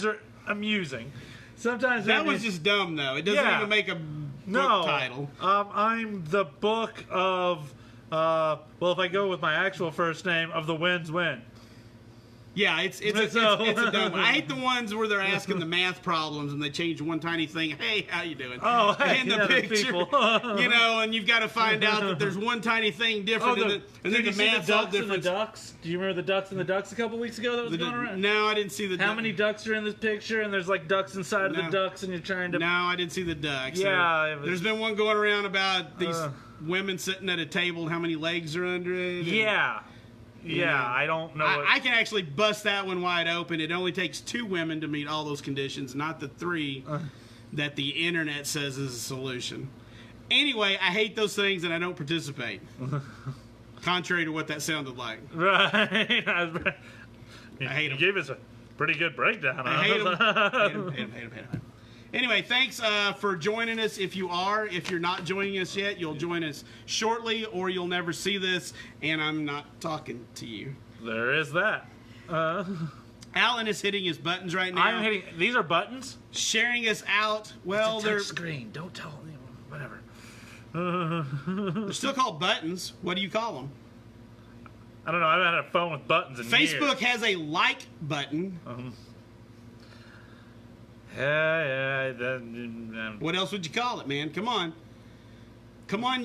are amusing. Sometimes that was just dumb, though. It doesn't even make a book title. I'm the book of, well, if I go with my actual first name, of the Winds Win. Yeah, it's a dumb one. I hate the ones where they're asking the math problems and they change one tiny thing. Hey, how you doing? Oh, hey, in the picture, you know, and you've got to find out that there's one tiny thing different, and then the math's all different. And the ducks? Do you remember the ducks and the ducks a couple weeks ago that was going around? No, I didn't see the. How many ducks are in this picture? And there's like ducks inside of the ducks, and you're trying to. No, I didn't see the ducks. Yeah, there's been one going around about these women sitting at a table. How many legs are under it? Yeah. Yeah, I don't know. I can actually bust that one wide open. It only takes 2 women to meet all those conditions, not the 3 that the internet says is a solution. Anyway, I hate those things and I don't participate. Contrary to what that sounded like. Right. I hate them. You gave us a pretty good breakdown. I hate them. Hate them. Anyway, thanks for joining us. If you're not joining us yet, you'll join us shortly, or you'll never see this, and I'm not talking to you. There is that. Alan is hitting his buttons right now. I'm hitting. These are buttons. Sharing us out. Well, they're screen. Don't tell me. Whatever. They're still called buttons. What do you call them? I don't know. I've had a phone with buttons in Facebook years. has a like button. What else would you call it, man? Come on,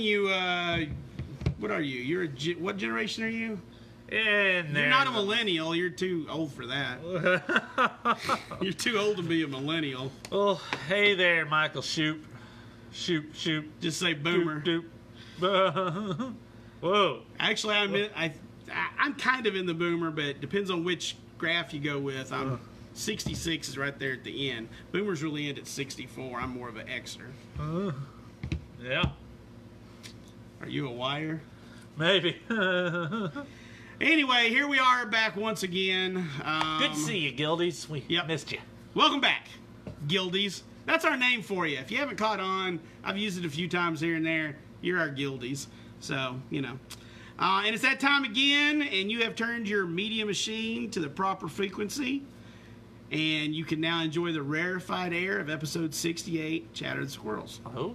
you. What are you? What generation are you? You're not a millennial. You're too old for that. You're too old to be a millennial. Oh, hey there, Michael Shoop. Shoop. Just say boomer. Doop. Whoa. Actually, I'm kind of in the boomer, but it depends on which graph you go with. 66 is right there at the end. Boomers really end at 64. I'm more of an Xer. Yeah. Are you a Wire? Maybe. Anyway, here we are back once again. Good to see you, Gildies. We missed you. Welcome back, Gildies. That's our name for you. If you haven't caught on, I've used it a few times here and there. You're our Gildies. So, you know. And it's that time again, and you have turned your media machine to the proper frequency. And you can now enjoy the rarefied air of episode 68, Chatter the Squirrels. Oh.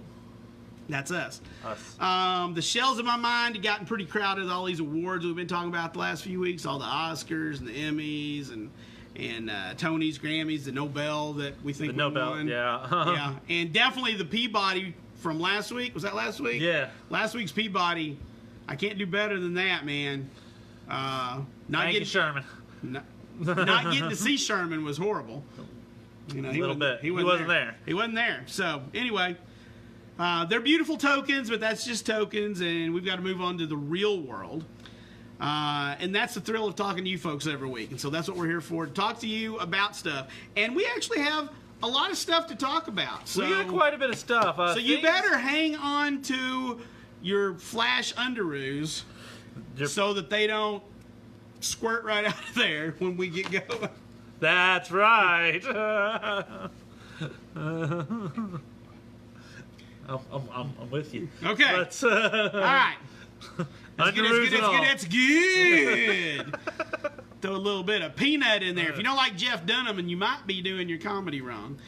That's us. The shells of my mind have gotten pretty crowded with all these awards we've been talking about the last few weeks, all the Oscars and the Emmys and Tonys, Grammys, the Nobel that we think we won. Yeah. And definitely the Peabody from last week. Was that last week? Yeah. Last week's Peabody. I can't do better than that, man. Thank you, Sherman. Not getting to see Sherman was horrible. You know, he wasn't there. He wasn't there. So anyway, they're beautiful tokens, but that's just tokens, and we've got to move on to the real world. And that's the thrill of talking to you folks every week. And so that's what we're here for, to talk to you about stuff. And we actually have a lot of stuff to talk about. So, we got quite a bit of stuff. So you better hang on to your flash underoos so that they don't squirt right out of there when we get going. That's right. I'm with you. Okay. Let's, all right. That's good. Throw a little bit of peanut in there. If you don't like Jeff Dunham, and you might be doing your comedy wrong.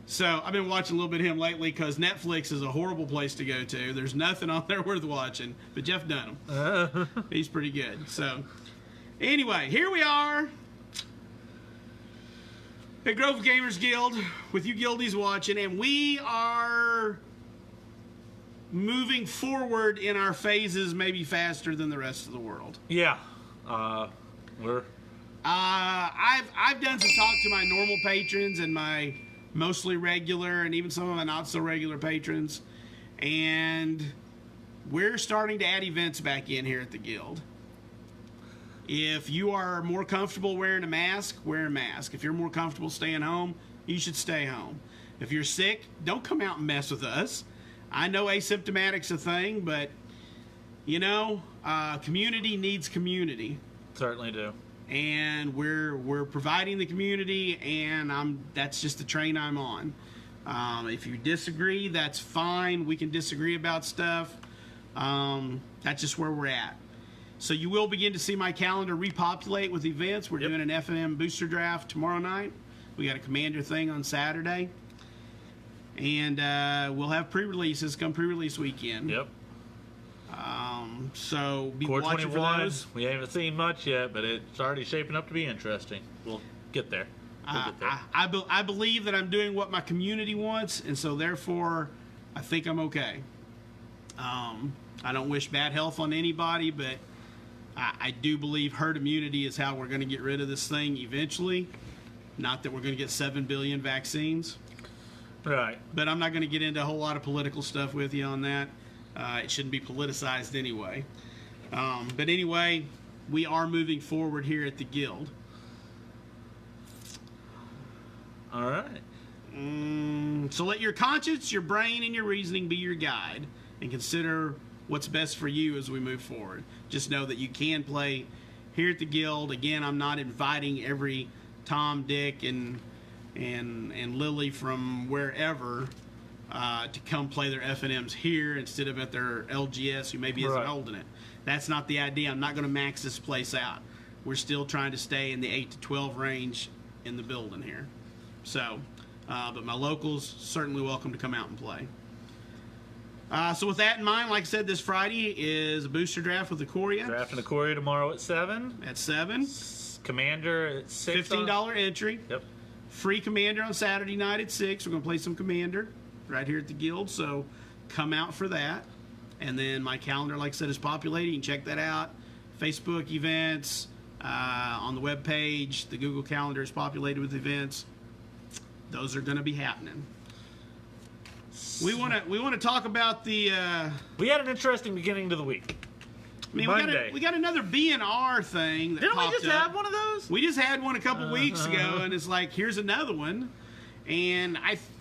So I've been watching a little bit of him lately because Netflix is a horrible place to go to. There's nothing on there worth watching. But Jeff Dunham, he's pretty good. So anyway, here we are at Grove Gamers Guild with you Guildies watching, and we are moving forward in our phases maybe faster than the rest of the world. Yeah. I've done some talk to my normal patrons and my mostly regular and even some of my not so regular patrons, and we're starting to add events back in here at the guild. If you are more comfortable wearing a mask, wear a mask. If you're more comfortable staying home, you should stay home. If you're sick, don't come out and mess with us. I know asymptomatic's a thing, but you know, community needs community. Certainly do. And we're providing the community, and that's just the train I'm on. If you disagree, that's fine. We can disagree about stuff. That's just where we're at. So you will begin to see my calendar repopulate with events. We're doing an FNM booster draft tomorrow night. We got a Commander thing on Saturday. And we'll have pre-releases come pre-release weekend. Yep. So be Core watching 21, for those. we haven't seen much yet, but it's already shaping up to be interesting. We'll get there. I believe that I'm doing what my community wants, and so therefore I think I'm okay. I don't wish bad health on anybody, but I do believe herd immunity is how we're going to get rid of this thing eventually. Not that we're going to get 7 billion vaccines. Right. But I'm not going to get into a whole lot of political stuff with you on that. It shouldn't be politicized anyway. But anyway, we are moving forward here at the Guild. All right. So let your conscience, your brain, and your reasoning be your guide, and consider what's best for you as we move forward. Just know that you can play here at the Guild. Again, I'm not inviting every Tom, Dick, and Lily from wherever to come play their F&Ms here instead of at their LGS who maybe isn't holding it. That's not the idea. I'm not going to max this place out. We're still trying to stay in the 8 to 12 range in the building here. So, but my locals certainly welcome to come out and play. So with that in mind, like I said, this Friday is a booster draft with the Coria. Drafting the Courier tomorrow at 7. At 7. Commander at 6. $15 entry. Yep. Free Commander on Saturday night at 6. We're going to play some Commander right here at the Guild, so come out for that. And then my calendar, like I said, is populated. You can check that out. Facebook events, on the web page. The Google Calendar is populated with events. Those are going to be happening. We want to talk about the. We had an interesting beginning to the week. I mean, Monday. we got another BNR thing that Didn't we popped just up. have one of those? We just had one a couple weeks ago, and it's like, here's another one. And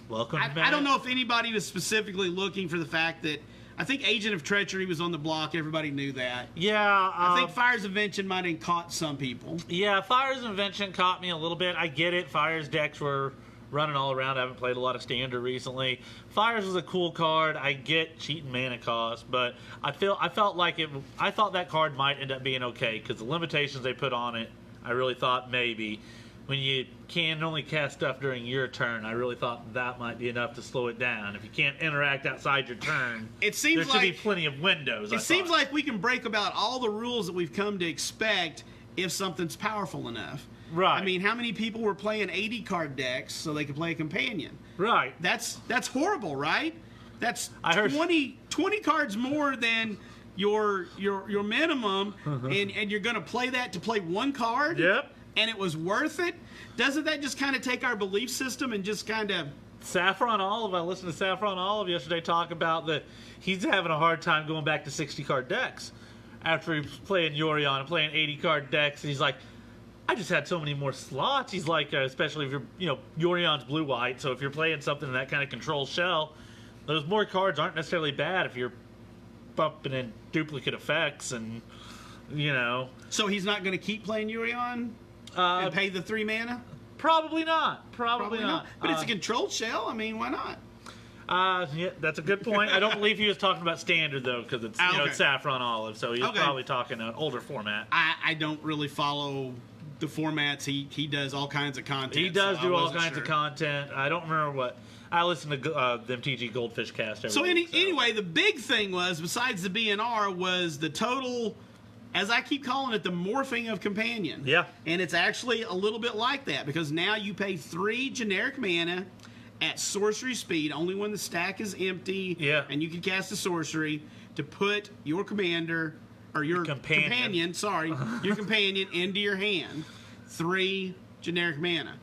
Welcome I back. don't know if anybody was specifically looking for the fact that I think Agent of Treachery was on the block. Everybody knew that. Yeah. I think Fire's Invention might have caught some people. Yeah, Fire's Invention caught me a little bit. I get it. Fire's decks were running all around. I haven't played a lot of Standard recently. Fire's was a cool card. I get cheating mana cost, but I felt like it. I thought that card might end up being okay because the limitations they put on it, I really thought maybe when you can only cast stuff during your turn, I really thought that might be enough to slow it down. If you can't interact outside your turn, It seems there should like be plenty of windows. it seems like we can break about all the rules that we've come to expect if something's powerful enough. Right. I mean, how many people were playing 80 card decks so they could play a companion? right. That's horrible, right? That's I heard- 20 cards more than your minimum, and you're going to play that to play one card? Yep. And it was worth it? Doesn't that just kind of take our belief system and just kind of... Saffron Olive, I listened to Saffron Olive yesterday talk about that he's having a hard time going back to 60-card decks after he's playing Yorion and playing 80-card decks. And he's like, I just had so many more slots. He's like, especially if you're, Yorion's blue-white, so if you're playing something in that kind of control shell, those more cards aren't necessarily bad if you're bumping in duplicate effects and, So he's not going to keep playing Yorion and pay the 3 mana? Probably not. Probably not. But it's a controlled shell. I mean, why not? Yeah, that's a good point. I don't believe he was talking about Standard, though, because it's, okay. it's Saffron Olive, so he's Okay. probably talking an older format. I don't really follow the formats. He does all kinds of content. He does so I do all wasn't kinds sure. of content. I don't remember what. I listen to the MTG Goldfish cast every So, week. anyway, the big thing was, besides the BNR, was the total, as I keep calling it, the morphing of Companion. Yeah. And it's actually a little bit like that, because now you pay 3 generic mana at sorcery speed, only when the stack is empty, Yeah. and you can cast a sorcery, to put your commander, or your companion your companion into your hand. 3 generic mana.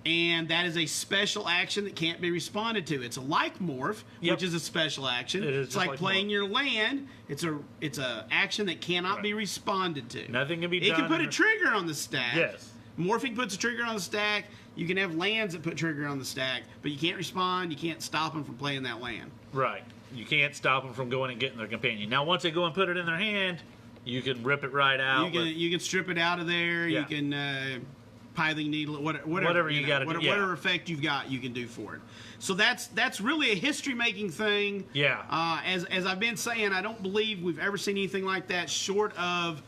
And that is a special action that can't be responded to. It's a like morph, Yep. which is a special action. It is It's just like like playing morph. your land. It's a action that cannot be responded to. Nothing can be It done. can put a trigger on the stack. Yes. Morphing puts a trigger on the stack. You can have lands that put trigger on the stack, but you can't respond. You can't stop them from playing that land. Right. You can't stop them from going and getting their companion. Now, once they go and put it in their hand, you can rip it right out. You can strip it out of there. Yeah. You can pithing needle, whatever Whatever you gotta do, yeah. whatever effect you've got, you can do for it. So that's really a history making thing. Yeah. As I've been saying, I don't believe we've ever seen anything like that, short of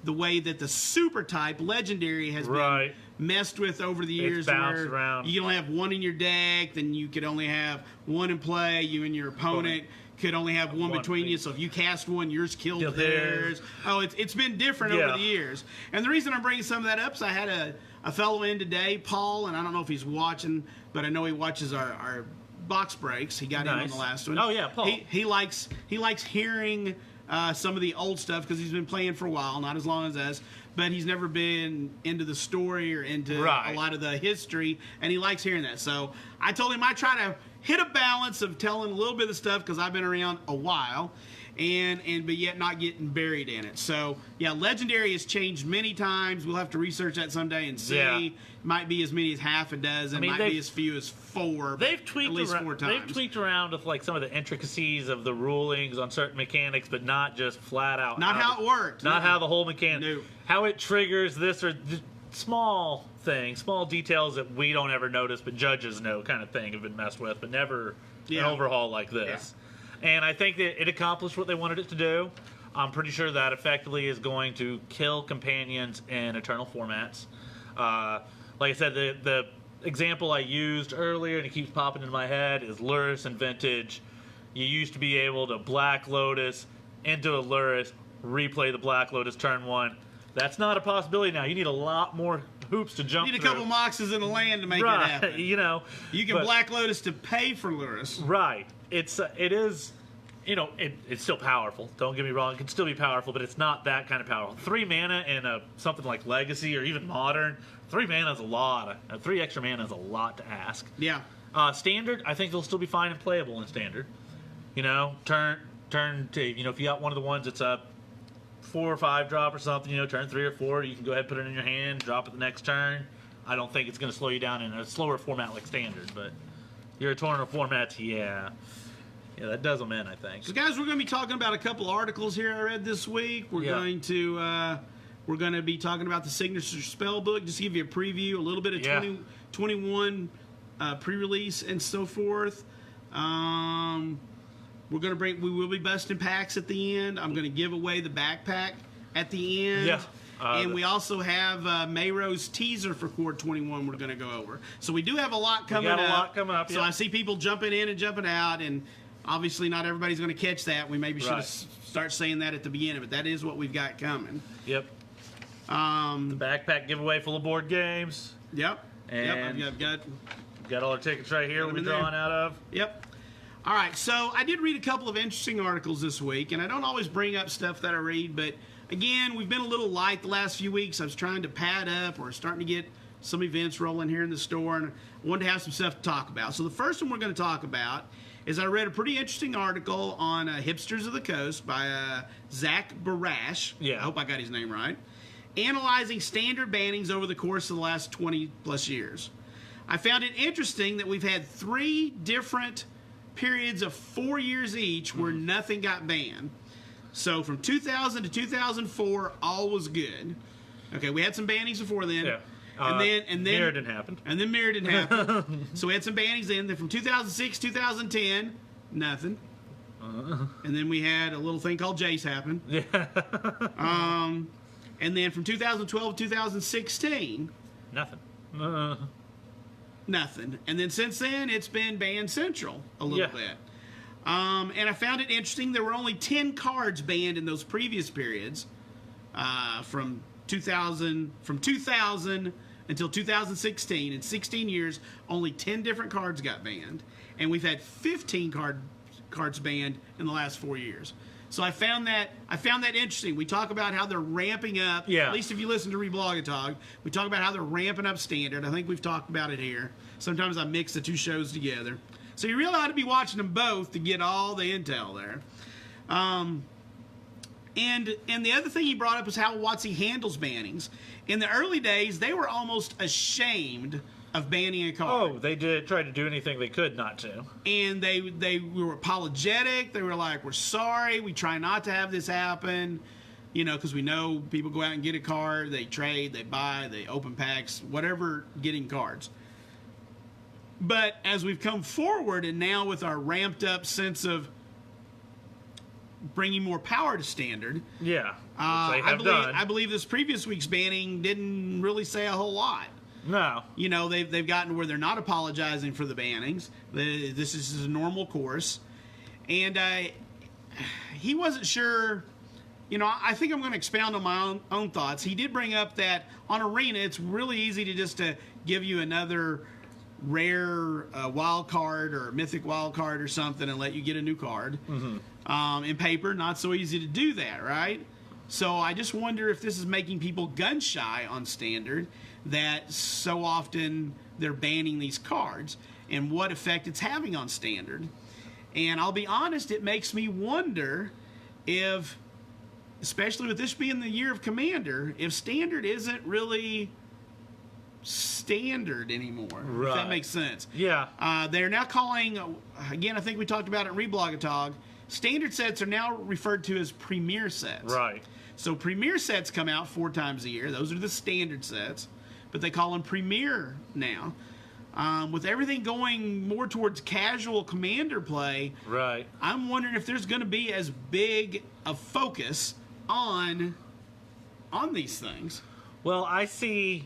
the way that the super type legendary has Right. been messed with over the years. bounced Where around. you can only have one in your deck, then you could only have one in play. You and your opponent could only have one between you. So if you cast one, yours killed theirs. Oh, it's been different over the years. And the reason I'm bringing some of that up is I had a fellow in today, Paul, and I don't know if he's watching, but I know he watches our box breaks. He got in on the last one. Oh yeah, Paul. He likes hearing some of the old stuff because he's been playing for a while, not as long as us, but he's never been into the story or into a lot of the history, and he likes hearing that. So I told him I try to hit a balance of telling a little bit of stuff because I've been around a while, but yet not getting buried in it. So yeah, Legendary has changed many times. We'll have to research that someday and see. Yeah. Might be as many as half a dozen. Might be as few as 4. They've tweaked at least around, 4 times. They've tweaked around with like some of the intricacies of the rulings on certain mechanics, but not just flat out. Not how it worked. Not how the whole mechanic. No. How it triggers this or small things, small details that we don't ever notice, but judges know, kind of thing, have been messed with, but never an overhaul like this. Yeah. And I think that it accomplished what they wanted it to do. I'm pretty sure that effectively is going to kill companions in Eternal formats. Like I said, the example I used earlier, and it keeps popping into my head, is Lurrus and Vintage. You used to be able to Black Lotus into a Lurrus, replay the Black Lotus turn 1. That's not a possibility now. You need a lot more hoops to jump through. You need a couple moxes in the land to make it happen. You know. You can Black Lotus to pay for Lurrus. Right. It is, you know, it's still powerful. Don't get me wrong. It can still be powerful, but it's not that kind of powerful. 3 mana in something like Legacy or even Modern, 3 mana is a lot. 3 extra mana is a lot to ask. Yeah. Standard, I think they'll still be fine and playable in Standard. You know, turn to, you know, if you got one of the ones that's a 4 or 5 drop or something, you know, turn 3 or 4, you can go ahead and put it in your hand, drop it the next turn. I don't think it's going to slow you down in a slower format like Standard, but your Eternal formats, yeah, that does them in, I think. So, guys, we're going to be talking about a couple articles here I read this week. We're going to be talking about the Signature Spellbook, just to give you a preview, a little bit of 2021 pre-release and so forth. We will be busting packs at the end. I'm going to give away the backpack at the end. Yeah. And we also have Mayro's teaser for Core 21 we're going to go over. So we do have a lot coming up. We got a lot coming up, So I see people jumping in and jumping out, and obviously not everybody's going to catch that. We maybe should start saying that at the beginning, but that is what we've got coming. Yep. The backpack giveaway full of board games. Yep. And I've got all our tickets right here we'll be drawing out of. Yep. All right, so I did read a couple of interesting articles this week, and I don't always bring up stuff that I read, but again, we've been a little light the last few weeks. I was trying to pad up. We're starting to get some events rolling here in the store, and I wanted to have some stuff to talk about. So the first one we're going to talk about is I read a pretty interesting article on Hipsters of the Coast by Zach Barash. Yeah. I hope I got his name right. Analyzing standard bannings over the course of the last 20-plus years. I found it interesting that we've had 3 different periods of 4 years each where nothing got banned. So from 2000 to 2004, all was good. Okay, we had some bannings before then. Yeah. And then Mirror didn't happen. And then Mirror didn't happen. So we had some bannings then. Then from 2006, 2010, nothing. And then we had a little thing called Jace happen. Yeah. And then from 2012 to 2016, Nothing. nothing. And then since then, it's been Ban Central a little bit. And I found it interesting. There were only 10 cards banned in those previous periods, from 2000 until 2016. In 16 years, only 10 different cards got banned, and we've had 15 cards banned in the last 4 years. So I found that interesting. We talk about how they're ramping up. Yeah. At least if you listen to Reblogatog, we talk about how they're ramping up Standard. I think we've talked about it here. Sometimes I mix the 2 shows together. So you really ought to be watching them both to get all the intel there. And the other thing he brought up was how WOTC handles bannings. In the early days, they were almost ashamed of banning a card. Oh, they did try to do anything they could not to. And they were apologetic. They were like, we're sorry. We try not to have this happen. You know, because we know people go out and get a card. They trade, they buy, they open packs, whatever, getting cards. But as we've come forward, and now with our ramped up sense of bringing more power to Standard, Yeah, which they have done. I believe this previous week's banning didn't really say a whole lot. No. You know, they've gotten where they're not apologizing for the bannings. This is a normal course. And he wasn't sure. You know, I think I'm going to expound on my own thoughts. He did bring up that on Arena, it's really easy to give you another rare wild card or mythic wild card or something and let you get a new card. Mm-hmm. In paper, not so easy to do that, right? So I just wonder if this is making people gun shy on Standard, that so often they're banning these cards, and what effect it's having on Standard. And I'll be honest, it makes me wonder if, especially with this being the year of Commander, if Standard isn't really Standard anymore. Right. If that makes sense. Yeah. They're now calling, again, I think we talked about it in Reblogatog, Standard sets are now referred to as Premier sets. Right. So Premier sets come out 4 times a year. Those are the Standard sets, but they call them Premier now. With everything going more towards casual Commander play, right, I'm wondering if there's going to be as big a focus on these things. Well, I see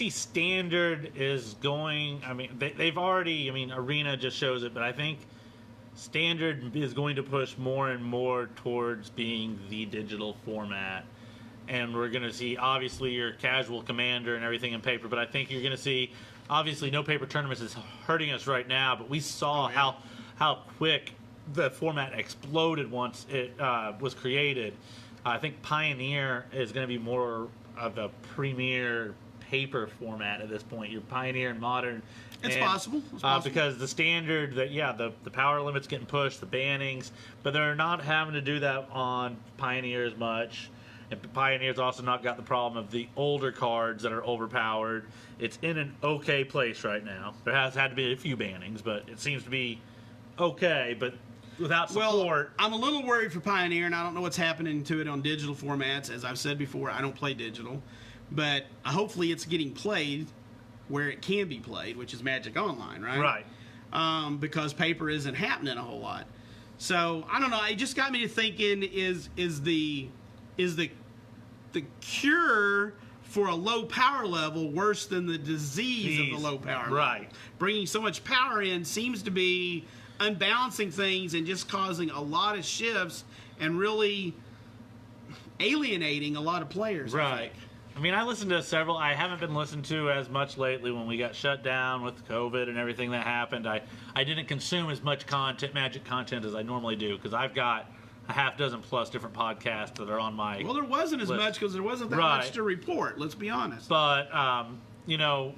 Standard is going. I mean, they've already. I mean, Arena just shows it, but I think Standard is going to push more and more towards being the digital format. And we're going to see, obviously, your casual Commander and everything in paper, but I think you're going to see, obviously, no paper tournaments is hurting us right now, but we saw how quick the format exploded once it was created. I think Pioneer is going to be more of a premier paper format at this point. Your Pioneer and Modern. It's possible. Because the Standard, the power limit's getting pushed, the bannings, but they're not having to do that on Pioneer as much. And Pioneer's also not got the problem of the older cards that are overpowered. It's in an okay place right now. There has had to be a few bannings, but it seems to be okay, but without support. Well, I'm a little worried for Pioneer, and I don't know what's happening to it on digital formats. As I've said before, I don't play digital. But hopefully it's getting played where it can be played, which is Magic Online, right? Right. Because paper isn't happening a whole lot. So, I don't know. It just got me to thinking, is the cure for a low power level worse than the disease of the low power level? Right. Bringing so much power in seems to be unbalancing things and just causing a lot of shifts and really alienating a lot of players. Right. I mean, I listened to several. I haven't been listened to as much lately when we got shut down with COVID and everything that happened. I didn't consume as much Magic content as I normally do because I've got a half dozen plus different podcasts that are on my Well, there wasn't as list. much because there wasn't that much to report, let's be honest. But, you know,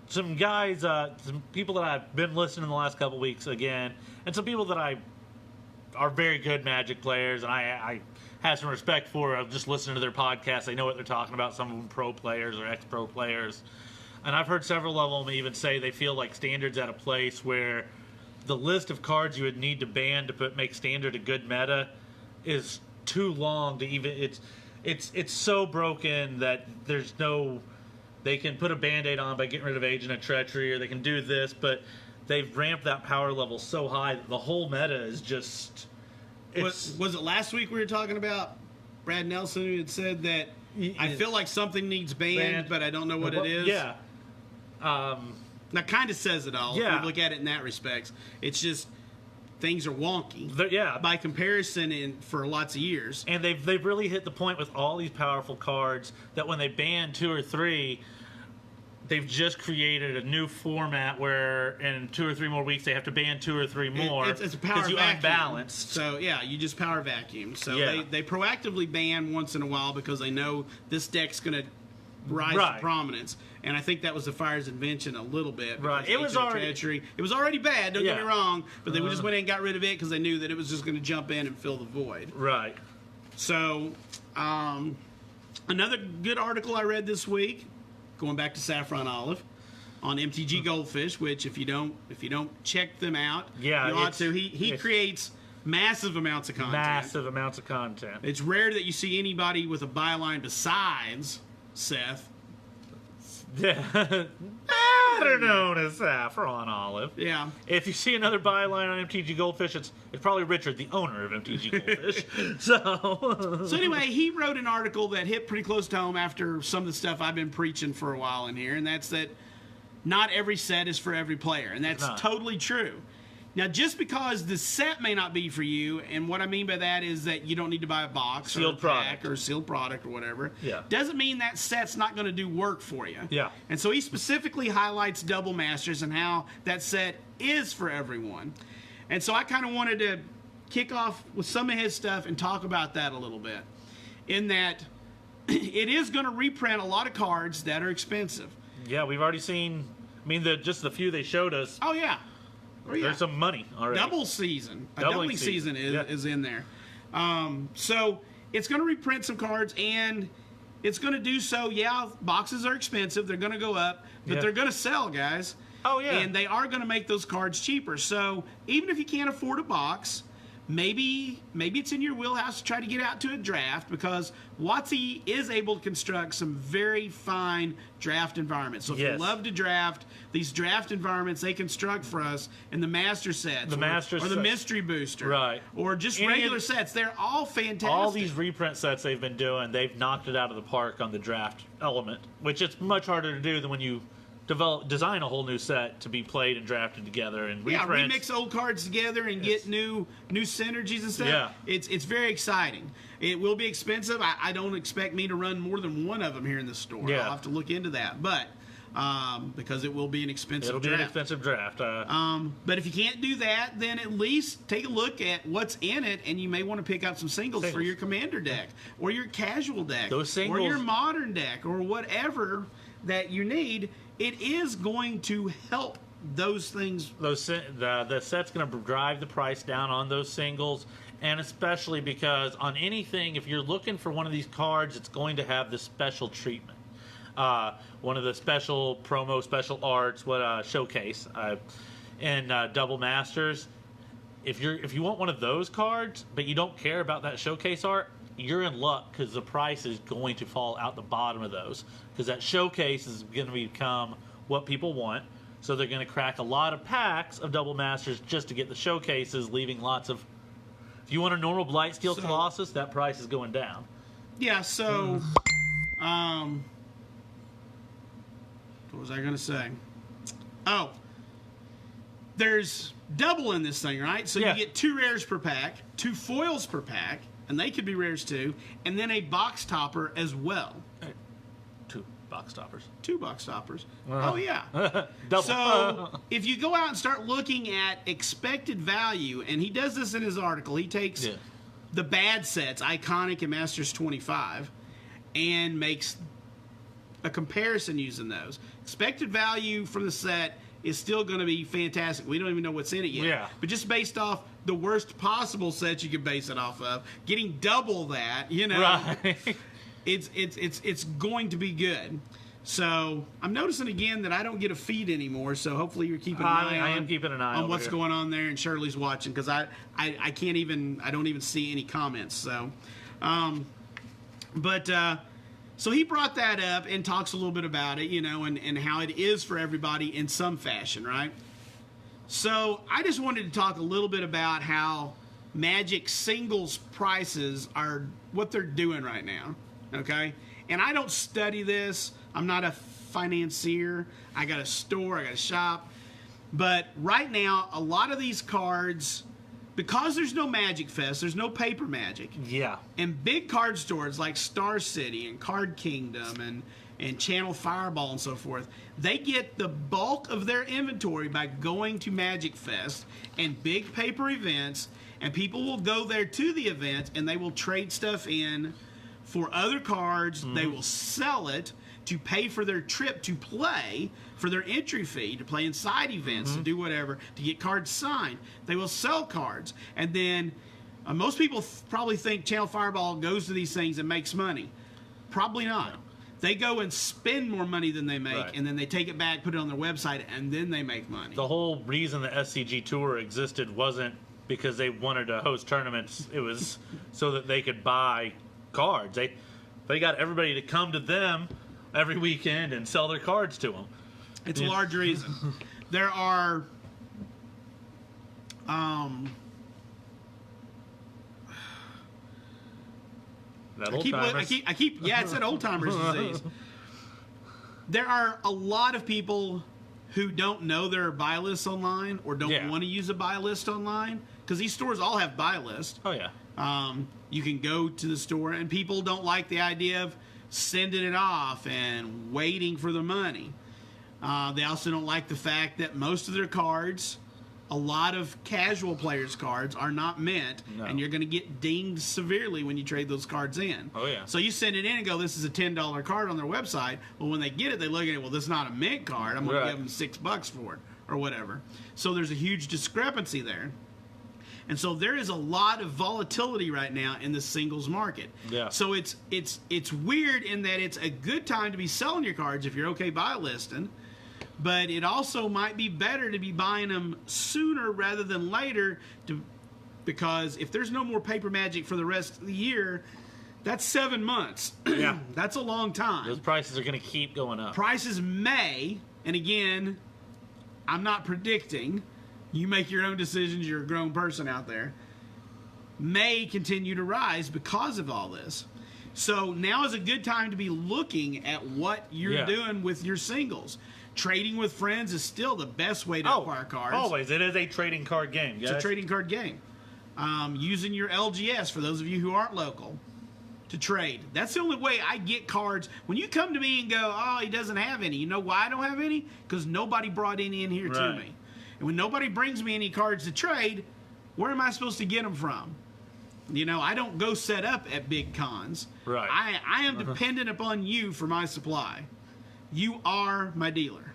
some guys, some people that I've been listening to the last couple weeks again, and some people that are very good Magic players, and I have some respect for just listening to their podcasts. They know what they're talking about. Some of them pro players or ex-pro players. And I've heard several of them even say they feel like Standard's at a place where the list of cards you would need to ban to make Standard a good meta is too long to even... It's so broken that there's no... They can put a Band-Aid on by getting rid of Agent of Treachery, or they can do this, but they've ramped that power level so high that the whole meta is just... Was it last week we were talking about Brad Nelson who had said that I feel like something needs banned, but I don't know what it is? Yeah. That kind of says it all. Yeah. If you look at it in that respect. It's just things are wonky. Yeah. By comparison, for lots of years. And they've really hit the point with all these powerful cards that when they ban 2 or 3, they've just created a new format where in 2 or 3 more weeks they have to ban 2 or 3 more. It's a power vacuum. Unbalanced. So yeah, you just power vacuum. So yeah. they proactively ban once in a while because they know this deck's going to rise to prominence. And I think that was the Fire's invention a little bit. Right. It was already bad. Don't get me wrong, but they just went in and got rid of it because they knew that it was just going to jump in and fill the void. Right. So another good article I read this week, going back to Saffron Olive, on MTG Goldfish, which if you don't check them out, you ought to. He creates massive amounts of content. Massive amounts of content. It's rare that you see anybody with a byline besides Seth. Yeah. better known as Saffron Olive. Yeah. If you see another byline on MTG Goldfish, it's probably Richard, the owner of MTG Goldfish. So anyway, he wrote an article that hit pretty close to home after some of the stuff I've been preaching for a while in here, and that's that not every set is for every player, and that's totally true. Now, just because the set may not be for you, and what I mean by that is that you don't need to buy a box sealed or a pack or a sealed product or whatever, doesn't mean that set's not going to do work for you. Yeah. And so he specifically highlights Double Masters and how that set is for everyone. And so I kind of wanted to kick off with some of his stuff and talk about that a little bit. In that it is going to reprint a lot of cards that are expensive. Yeah, we've already seen, just the few they showed us. Oh, yeah. There's some money already. Doubling season is in there. So it's going to reprint some cards, and it's going to do so. Yeah, boxes are expensive. They're going to go up, but they're going to sell, guys. Oh, yeah. And they are going to make those cards cheaper. So even if you can't afford a box, maybe it's in your wheelhouse to try to get out to a draft, because WOTC is able to construct some very fine draft environments. So if you love to draft, these draft environments they construct for us in the master sets, or the mystery booster, right, or just regular sets, they're all fantastic. All these reprint sets they've been doing, they've knocked it out of the park on the draft element, which it's much harder to do than when you design a whole new set to be played and drafted together and remix old cards together and get new synergies and stuff. Yeah. It's very exciting. It will be expensive. I don't expect me to run more than one of them here in the store. Yeah. I'll have to look into that, but because it will be an expensive draft. It'll be an expensive draft. But if you can't do that, then at least take a look at what's in it, and you may want to pick out some singles for your commander deck or your casual deck, those singles, or your modern deck, or whatever that you need. It is going to help those things. The set's going to drive the price down on those singles, and especially because on anything, if you're looking for one of these cards, it's going to have the special treatment. One of the special promo, special arts, showcase, and Double Masters. If you want one of those cards, but you don't care about that showcase art, you're in luck, because the price is going to fall out the bottom of those, because that showcase is going to become what people want. So they're going to crack a lot of packs of Double Masters just to get the showcases, leaving lots of... If you want a normal Blightsteel Colossus, that price is going down. Yeah, so... what was I going to say? Oh. There's double in this thing, right? So you get 2 rares per pack, 2 foils per pack, and they could be rares too, and then a box topper as well. 2 box toppers. 2 box toppers. Oh, yeah. Double. So if you go out and start looking at expected value, and he does this in his article, he takes the bad sets, Iconic and Masters 25, and makes a comparison using those. Expected value from the set is still going to be fantastic. We don't even know what's in it yet. Yeah. But just based off the worst possible sets you can base it off of, getting double that, right. it's going to be good. So I'm noticing again that I don't get a feed anymore. So hopefully you're keeping an eye on. I am keeping an eye on what's going on there, and Shirley's watching, because I don't even see any comments. So, So he brought that up and talks a little bit about it, and how it is for everybody in some fashion, right? So I just wanted to talk a little bit about how Magic singles prices are what they're doing right now, okay? And I don't study this. I'm not a financier. I got a store. I got a shop. But right now, a lot of these cards... Because there's no Magic Fest, there's no paper Magic. Yeah. And big card stores like Star City and Card Kingdom and Channel Fireball and so forth, they get the bulk of their inventory by going to Magic Fest and big paper events, and people will go there to the event and they will trade stuff in for other cards. They will sell it to pay for their trip to play, for their entry fee, to play inside events, to do whatever, to get cards signed. They will sell cards. And then most people probably think Channel Fireball goes to these things and makes money. Probably not. No. They go and spend more money than they make, and then they take it back, put it on their website, and then they make money. The whole reason the SCG Tour existed wasn't because they wanted to host tournaments. It was so that they could buy cards. They got everybody to come to them every weekend and sell their cards to them. It's a large reason. There are That I keep yeah, it's an old timers disease. There are a lot of people who don't know there are buy lists online or don't want to use a buy list online, because these stores all have buy lists. Oh yeah. You can go to the store, and people don't like the idea of sending it off and waiting for the money. They also don't like the fact that most of their cards, a lot of casual players' cards, are not mint, and you're going to get dinged severely when you trade those cards in. Oh, yeah. So you send it in and go, this is a $10 card on their website. Well, when they get it, they look at it, well, this is not a mint card. I'm going to give them $6 for it or whatever. So there's a huge discrepancy there. And so there is a lot of volatility right now in the singles market. Yeah. So it's weird in that it's a good time to be selling your cards if you're okay buy listing, but it also might be better to be buying them sooner rather than later, because if there's no more Paper Magic for the rest of the year, that's 7 months. Yeah. That's a long time. Those prices are going to keep going up. Prices may, and again, I'm not predicting, you make your own decisions, you're a grown person out there, may continue to rise because of all this. So now is a good time to be looking at what you're doing with your singles. Trading with friends is still the best way to acquire cards. Always. It is a trading card game, guys. It's a trading card game. Using your LGS, for those of you who aren't local, to trade. That's the only way I get cards. When you come to me and go, oh, he doesn't have any. You know why I don't have any? Because nobody brought any in here to me. And when nobody brings me any cards to trade, where am I supposed to get them from? You know, I don't go set up at big cons. Right. I am dependent upon you for my supply. You are my dealer.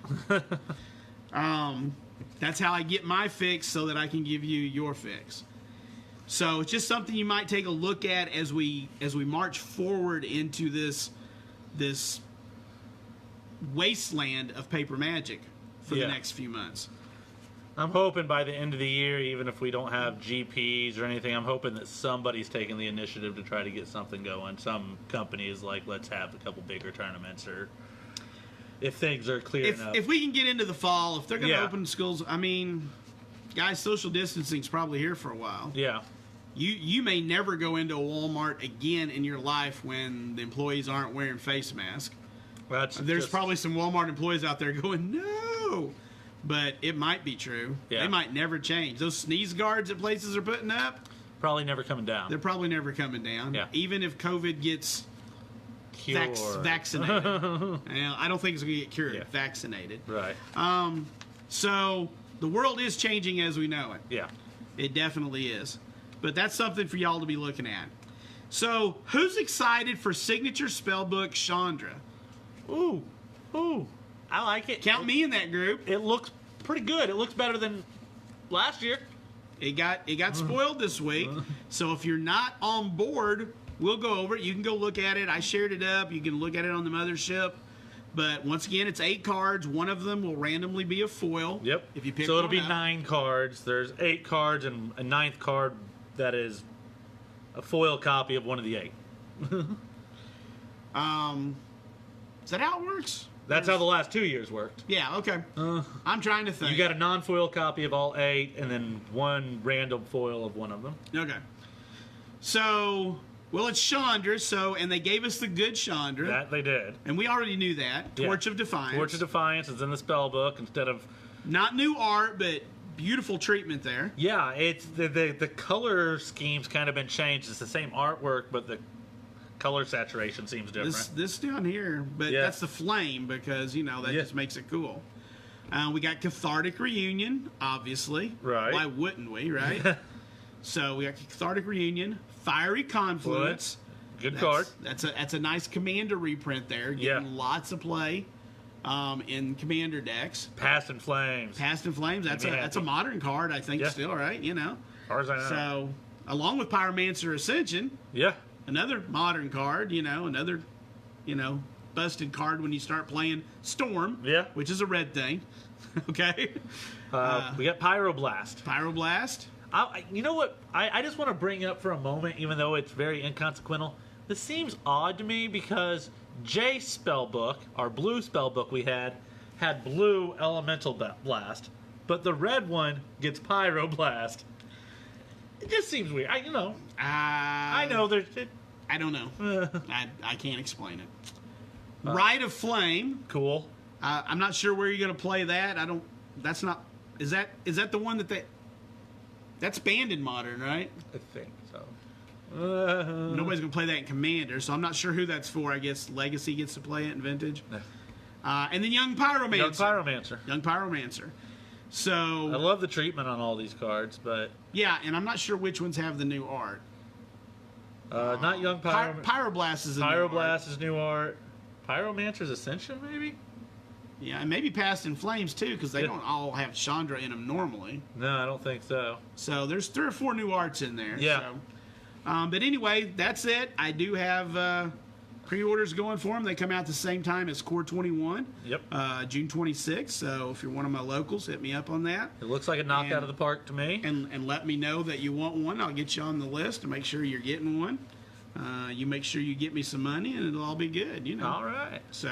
That's how I get my fix, so that I can give you your fix. So it's just something you might take a look at as we march forward into this wasteland of Paper Magic for the next few months. I'm hoping by the end of the year, even if we don't have GPs or anything, I'm hoping that somebody's taking the initiative to try to get something going. Some companies like, let's have a couple bigger tournaments, or if things are clear enough. If we can get into the fall, if they're going to open schools, I mean, guys, social distancing's probably here for a while. Yeah. You may never go into a Walmart again in your life when the employees aren't wearing face masks. There's probably some Walmart employees out there going, no. But it might be true. Yeah. They might never change. Those sneeze guards that places are putting up, probably never coming down. They're probably never coming down. Yeah. Even if COVID gets vaccinated. I don't think it's going to get cured. Vaccinated. Right. So the world is changing as we know it. Yeah. It definitely is. But that's something for y'all to be looking at. So who's excited for Signature Spellbook Chandra? Ooh. I like it. Count me in that group. It looks pretty good. It looks better than last year. It got spoiled this week. So if you're not on board, we'll go over it. You can go look at it. I shared it up. You can look at it on the mothership. But once again, it's 8 cards. One of them will randomly be a foil. Yep. If you pick so it'll be up. 9 cards. There's 8 cards and a 9th card that is a foil copy of one of the 8. Is that how it works? That's how the last 2 years worked. Yeah, okay. I'm trying to think. You got a non-foil copy of all 8, and then one random foil of one of them. Okay. So, well, it's Chandra, and they gave us the good Chandra. That they did. And we already knew that. Torch of Defiance. Torch of Defiance is in the spellbook instead of... Not new art, but beautiful treatment there. Yeah, it's the color scheme's kind of been changed. It's the same artwork, but the color saturation seems different. This down here, but that's the flame, because, that just makes it cool. We got Cathartic Reunion, obviously. Right. Why wouldn't we, right? So we got Cathartic Reunion, Fiery Confluence. Good card. That's a nice Commander reprint there. Getting lots of play in Commander decks. Past in Flames. That's a modern card, I think, still, right? Far as I know. So, along with Pyromancer Ascension. Yeah. Another modern card, another, busted card when you start playing Storm. Yeah. Which is a red thing. Okay. We got Pyroblast. Pyroblast. You know what? I just want to bring up for a moment, even though it's very inconsequential. This seems odd to me because J Spellbook, our blue Spellbook we had had blue Elemental Blast, but the red one gets Pyroblast. It just seems weird. I know there's. I don't know. I can't explain it. Rite of Flame. Cool. I'm not sure where you're going to play that. That's not. Is that the one that that's banned in Modern, right? I think so. Nobody's going to play that in Commander, so I'm not sure who that's for. I guess Legacy gets to play it in Vintage. And then Young Pyromancer. Young Pyromancer. So I love the treatment on all these cards, but yeah, and I'm not sure which ones have the new art. not Young Pyroblast is new art. Pyromancer's Ascension, maybe? Yeah, and maybe Past in Flames, too, because they don't all have Chandra in them normally. No, I don't think so. So there's 3 or 4 new arts in there. Yeah. So. But anyway, that's it. I do have pre-orders going for them. They come out the same time as Core 21. Yep. June 26th. So if you're one of my locals, hit me up on that. It looks like a knockout of the park to me. And let me know that you want one. I'll get you on the list to make sure you're getting one. You make sure you get me some money, and it'll all be good, you know. All right. So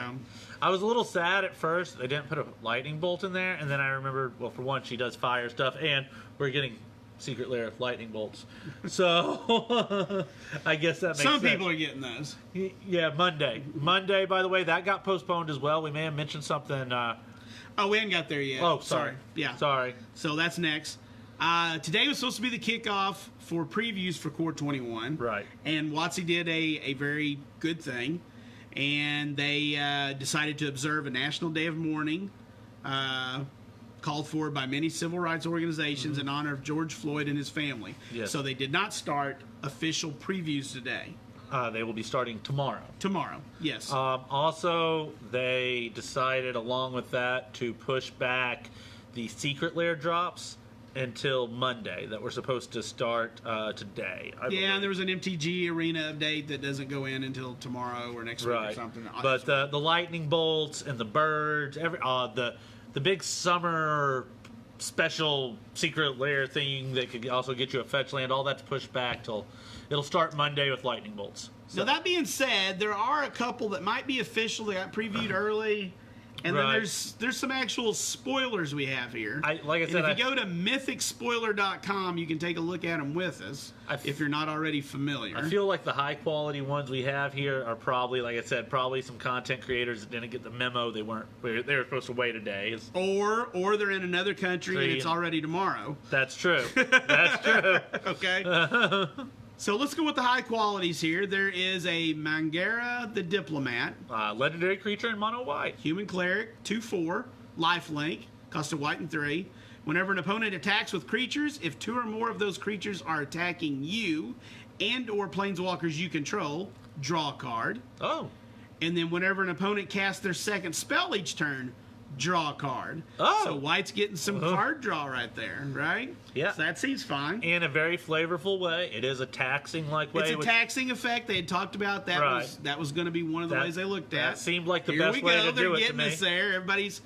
I was a little sad at first. They didn't put a lightning bolt in there, and then I remembered, well, for one, she does fire stuff, and we're getting Secret Lair lightning bolts. So I guess that makes sense. Some people are getting those. Yeah, Monday. Monday, by the way, that got postponed as well. We may have mentioned something. Oh, we haven't got there yet. Oh, sorry. Yeah. Sorry. So that's next. Today was supposed to be the kickoff for previews for Core 21. Right. And WOTC did a very good thing. And they decided to observe a National Day of Mourning called for by many civil rights organizations in honor of George Floyd and his family. Yes. So they did not start official previews today. They will be starting tomorrow. Tomorrow, yes. Also, they decided, along with that, to push back the Secret Lair drops until Monday that were supposed to start today. Yeah, and there was an MTG Arena update that doesn't go in until tomorrow or next week or something. But the lightning bolts and the birds, the big summer special Secret Lair thing that could also get you a fetch land, all that's pushed back till it'll start Monday with lightning bolts. So that being said, there are a couple that might be official that got previewed early. And then there's some actual spoilers we have here. If you go to mythicspoiler.com, you can take a look at them with us if you're not already familiar. I feel like the high quality ones we have here are probably, like I said, probably some content creators that didn't get the memo. They were supposed to wait a day. Or they're in another country and it's already tomorrow. That's true. That's true. Okay. So let's go with the high qualities here. There is a Mangara the Diplomat. Legendary creature in mono white. Human Cleric, 2/4, lifelink, cost of white and 3. Whenever an opponent attacks with creatures, if 2 or more of those creatures are attacking you and or planeswalkers you control, draw a card. Oh. And then whenever an opponent casts their second spell each turn, draw a card. Oh. So white's getting some card draw right there, right? Yeah. So that seems fine. In a very flavorful way. It is a taxing-like way. It's a taxing effect. They had talked about that. That was going to be one of the ways they looked at. That seemed like the best way to do Here it we go. They're to getting me. us there. Everybody's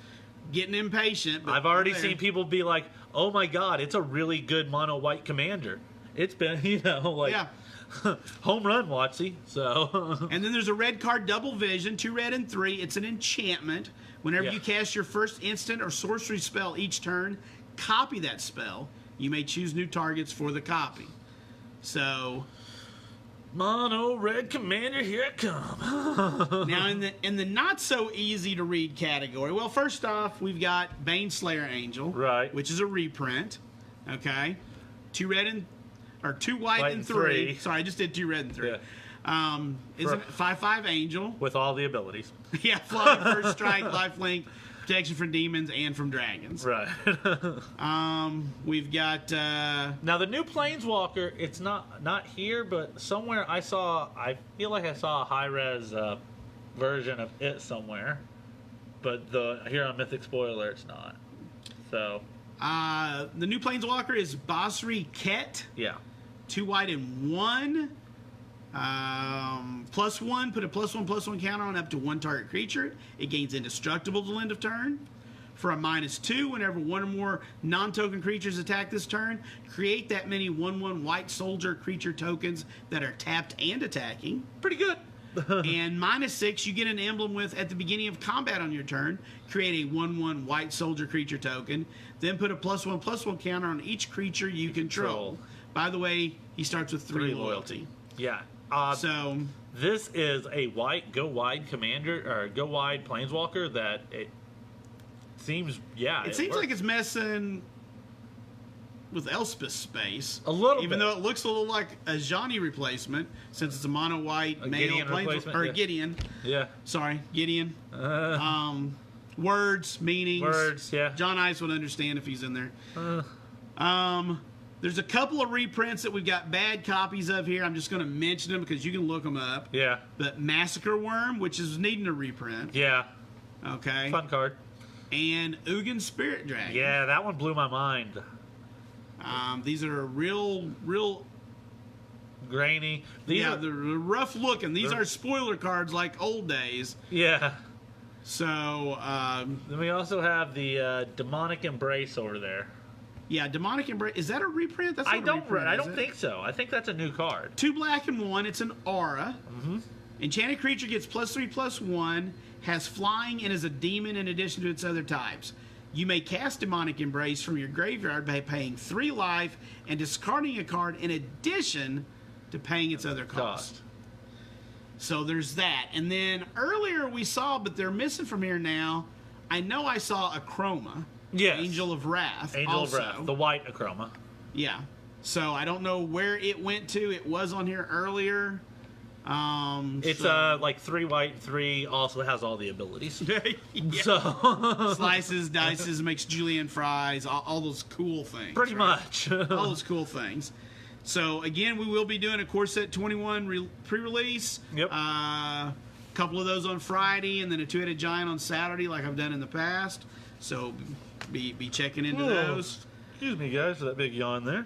getting impatient. I've already seen people be like, oh my god, it's a really good mono white commander. It's been, home run, WOTC. So. And then there's a red card, Double Vision, 2 red and 3. It's an enchantment. Whenever you cast your first instant or sorcery spell each turn, copy that spell. You may choose new targets for the copy. So, mono red commander, here it comes. Now, in the not so easy to read category, well, first off, we've got Baneslayer Angel, which is a reprint. Okay, 2 white and 3. Sorry, I just did 2 red and 3. Yeah. Is a 5/5 Angel with all the abilities. Yeah, fly, first strike, lifelink, protection from demons and from dragons. Right. We've got now the new Planeswalker. It's not here, but somewhere I feel like I saw a high res version of it somewhere, but here on Mythic Spoiler it's not. So the new Planeswalker is Basri Ket. Yeah. 2 white and 1. +1, put a +1/+1 counter on up to 1 target creature. It gains indestructible till end of turn. For a -2, whenever 1 or more non-token creatures attack this turn, create that many 1/1 white soldier creature tokens that are tapped and attacking. Pretty good. And -6, you get an emblem with at the beginning of combat on your turn. Create a 1/1 white soldier creature token. Then put a +1/+1 counter on each creature you control. By the way, he starts with 3 loyalty. Yeah. So this is a go wide commander or go wide planeswalker that it seems it seems like it's messing with Elspeth's space a little, even though it looks a little like a Johnny replacement since it's a mono white male Gideon replacement, or yeah. Gideon. Yeah. Sorry, Gideon. Words, meanings. Words, yeah. John Ice would understand if he's in there. There's a couple of reprints that we've got bad copies of here. I'm just going to mention them because you can look them up. Yeah. But Massacre Worm, which is needing a reprint. Yeah. Okay. Fun card. And Ugin Spirit Dragon. Yeah, that one blew my mind. These are real grainy. They're rough looking. These are spoiler cards like old days. Yeah. So, then we also have the Demonic Embrace over there. Yeah, Demonic Embrace. Is that a reprint? That's not a reprint, I don't think so. I think that's a new card. 2 black and 1. It's an aura. Enchanted creature gets +3/+1, has flying, and is a demon in addition to its other types. You may cast Demonic Embrace from your graveyard by paying 3 life and discarding a card in addition to paying its other cost. So there's that. And then earlier we saw, but they're missing from here now, I know I saw a Chroma. Yes. Angel of Wrath. Angel of Wrath. The white Achroma. Yeah. So I don't know where it went to. It was on here earlier. It's like 3 white, 3 also has all the abilities. So slices, dices, makes julienne fries, all those cool things. Pretty much. All those cool things. So again, we will be doing a Core Set 21 pre-release. Yep. A couple of those on Friday, and then a 2-headed giant on Saturday, like I've done in the past. So be checking into those. Excuse me, guys, for that big yawn there.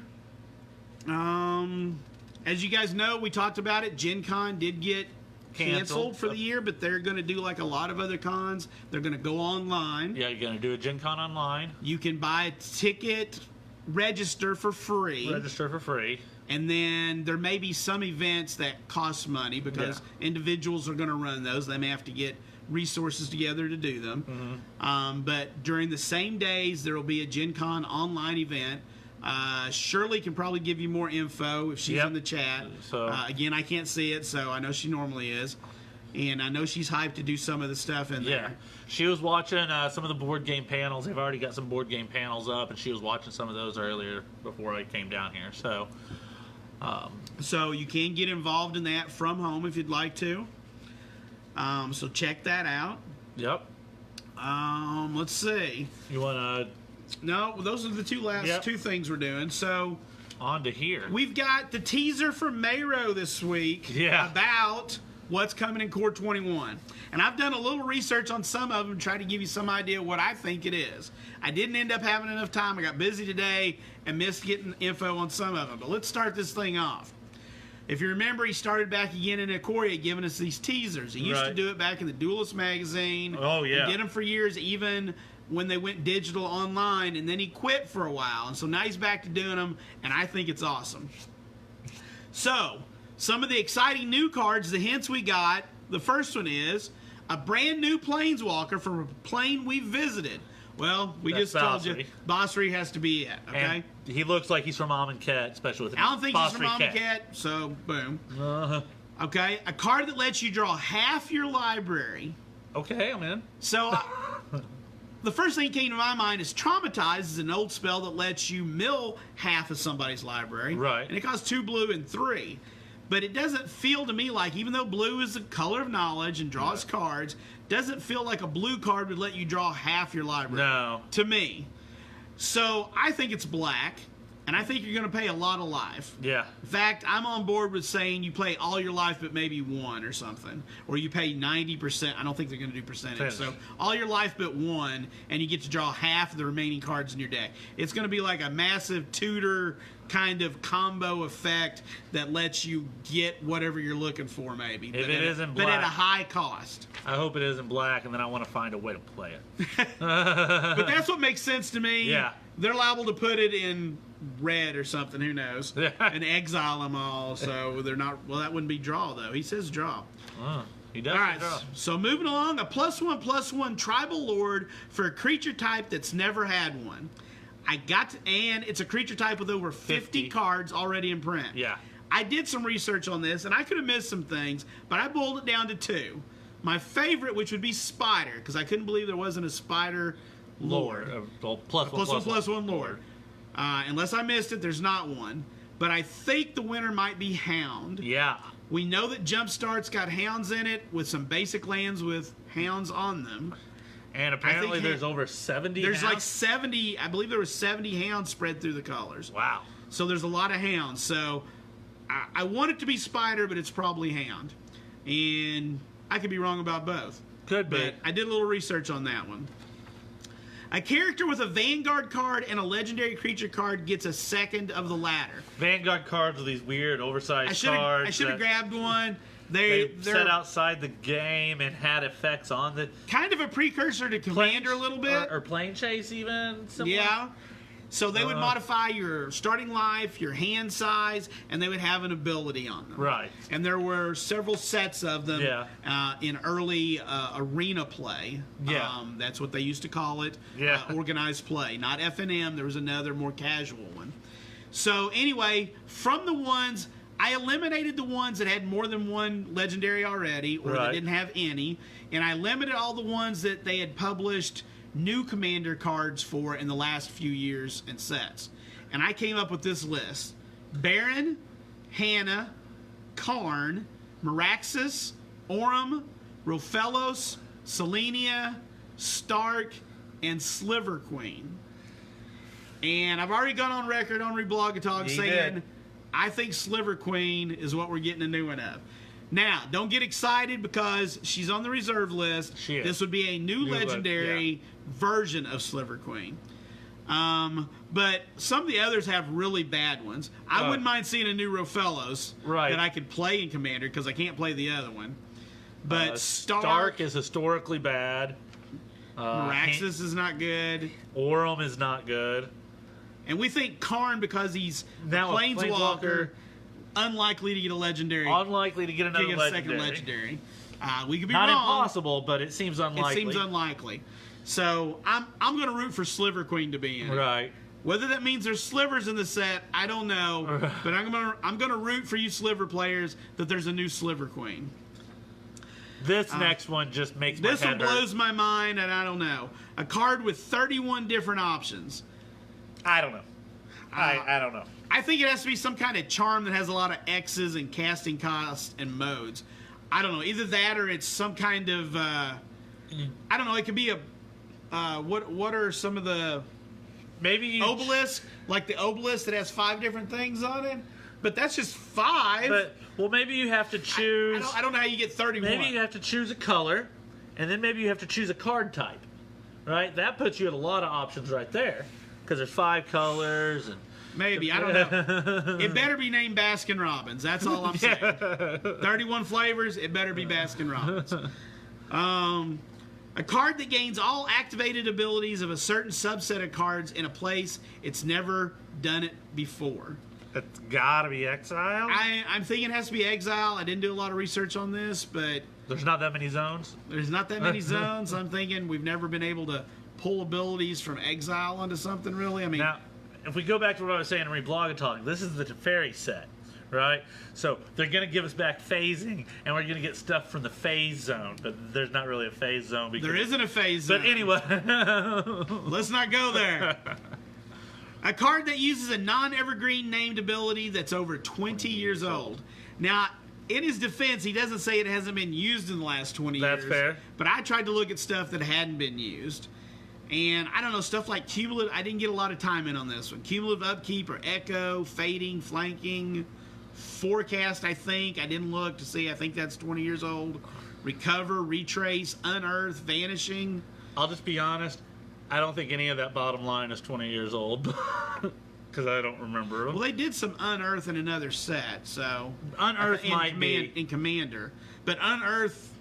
As you guys know, we talked about it. Gen Con did get canceled for the year, but they're going to do like a lot of other cons. They're going to go online. Yeah, you're going to do a Gen Con online. You can buy a ticket, register for free. And then there may be some events that cost money because individuals are going to run those. They may have to get resources together to do them. But during the same days, there will be a Gen Con online event. Shirley can probably give you more info if she's in the chat. So again, I can't see it, so I know she normally is. And I know she's hyped to do some of the stuff in there. She was watching some of the board game panels. They've already got some board game panels up, and she was watching some of those earlier before I came down here. So you can get involved in that from home if you'd like to. So check that out. Yep. Let's see. You want to... No, those are the two things we're doing. So on to here. We've got the teaser from Mayro this week about what's coming in Core 21. And I've done a little research on some of them, try to give you some idea what I think it is. I didn't end up having enough time. I got busy today and missed getting info on some of them. But let's start this thing off. If you remember, he started back again in Ikoria giving us these teasers. He used to do it back in the Duelist magazine. Oh, yeah. He did them for years, even when they went digital online, and then he quit for a while. And so now he's back to doing them, and I think it's awesome. So, some of the exciting new cards, the hints we got, the first one is a brand new Planeswalker from a plane we visited. Well, that's just told you, Basri has to be it, okay? And he looks like he's from Amonkhet, especially with I don't think he's from Amonkhet, so boom. Okay, a card that lets you draw half your library. Okay, I'm in. So, the first thing that came to my mind is Traumatize is an old spell that lets you mill half of somebody's library. Right. And it costs 2 blue and 3. But it doesn't feel to me like, even though blue is the color of knowledge and draws cards, doesn't feel like a blue card would let you draw half your library. No. To me. So, I think it's black. And I think you're going to pay a lot of life. Yeah. In fact, I'm on board with saying you play all your life but maybe 1 or something. Or you pay 90%. I don't think they're going to do percentage. So all your life but 1, and you get to draw half of the remaining cards in your deck. It's going to be like a massive tutor kind of combo effect that lets you get whatever you're looking for, maybe. If it isn't black. But at a high cost. I hope it isn't black, and then I want to find a way to play it. But that's what makes sense to me. Yeah. they're liable to put it in red or something. Who knows? And exile them all. So they're not. Well, that wouldn't be draw though. He says draw. He does. All right. So moving along, a +1/+1 tribal lord for a creature type that's never had one. And it's a creature type with over 50 cards already in print. Yeah. I did some research on this, and I could have missed some things, but I boiled it down to 2. My favorite, which would be Spider, because I couldn't believe there wasn't a Spider Lord. +1/+1 Lord. Unless I missed it, there's not one. But I think the winner might be Hound. Yeah. We know that Jumpstart's got Hounds in it with some basic lands with Hounds on them. And apparently there's over 70 There's hounds? like 70, I believe there was 70 Hounds spread through the colors. Wow. So there's a lot of Hounds. So I want it to be Spider, but it's probably Hound. And I could be wrong about both. Could be. But I did a little research on that one. A character with a Vanguard card and a legendary creature card gets a second of the ladder. Vanguard cards are these weird, oversized cards. I should have grabbed one. They're set outside the game and had effects on the... Kind of a precursor to Commander a little bit. Or Plane Chase even. Similar. Yeah. So they would modify your starting life, your hand size, and they would have an ability on them. Right. And there were several sets of them in early arena play. Yeah. That's what they used to call it. Yeah. Organized play. Not FNM. There was another more casual one. So anyway, from the ones... I eliminated the ones that had more than one legendary already, or that didn't have any, and I limited all the ones that they had published new Commander cards for in the last few years and sets. And I came up with this list. Baron, Hannah, Karn, Meraxus, Orem, Rofellos, Selenia, Stark, and Sliver Queen. And I've already gone on record on Reblog saying... I think Sliver Queen is what we're getting a new one of. Now, don't get excited because she's on the reserve list. She is. This would be a new legendary version of Sliver Queen. But some of the others have really bad ones. I wouldn't mind seeing a new Rofellos that I could play in Commander because I can't play the other one. But Stark is historically bad. Meraxus is not good. Orem is not good. And we think Karn, because he's now a Planeswalker, unlikely to get a legendary. Unlikely to get another legendary. Second legendary. We could be not wrong. Not impossible, but it seems unlikely. It seems unlikely. So I'm going to root for Sliver Queen to be in. Right. Whether that means there's slivers in the set, I don't know. But I'm going to root for you Sliver players that there's a new Sliver Queen. This next one just makes my head hurt. This one blows my mind, and I don't know. A card with 31 different options. I don't know. I don't know. I think it has to be some kind of charm that has a lot of X's and casting costs and modes. I don't know. Either that or it's some kind of... I don't know. It could be a... what are some of the... Maybe... Obelisk? Like the obelisk that has 5 different things on it? But that's just 5. Well, maybe you have to choose... I don't know how you get 31. Maybe you have to choose a color, and then maybe you have to choose a card type. Right? That puts you at a lot of options right there. Because there's 5 colors and maybe I don't know. It better be named Baskin Robbins. That's all I'm saying. 31 flavors. It better be Baskin Robbins. A card that gains all activated abilities of a certain subset of cards in a place it's never done it before. It's gotta be exile. I'm thinking it has to be exile. I didn't do a lot of research on this, but there's not that many zones. There's not that many zones. I'm thinking we've never been able to pull abilities from exile onto something, really. I mean, now, if we go back to what I was saying in Reblog this is the Teferi set, right? So they're going to give us back phasing, and we're going to get stuff from the phase zone, but there's not really a phase zone. There isn't a phase zone. But anyway. Let's not go there. A card that uses a non-evergreen named ability that's over 20 years old. Now, in his defense, he doesn't say it hasn't been used in the last 20 years. That's fair. But I tried to look at stuff that hadn't been used. And I don't know, stuff like cumulative, I didn't get a lot of time in on this one. Cumulative upkeep or echo, fading, flanking, forecast, I think. I didn't look to see. I think that's 20 years old. Recover, retrace, unearth, vanishing. I'll just be honest. I don't think any of that bottom line is 20 years old. Because I don't remember them. Well, they did some unearth in another set, so... Unearth might be. In Commander. But unearth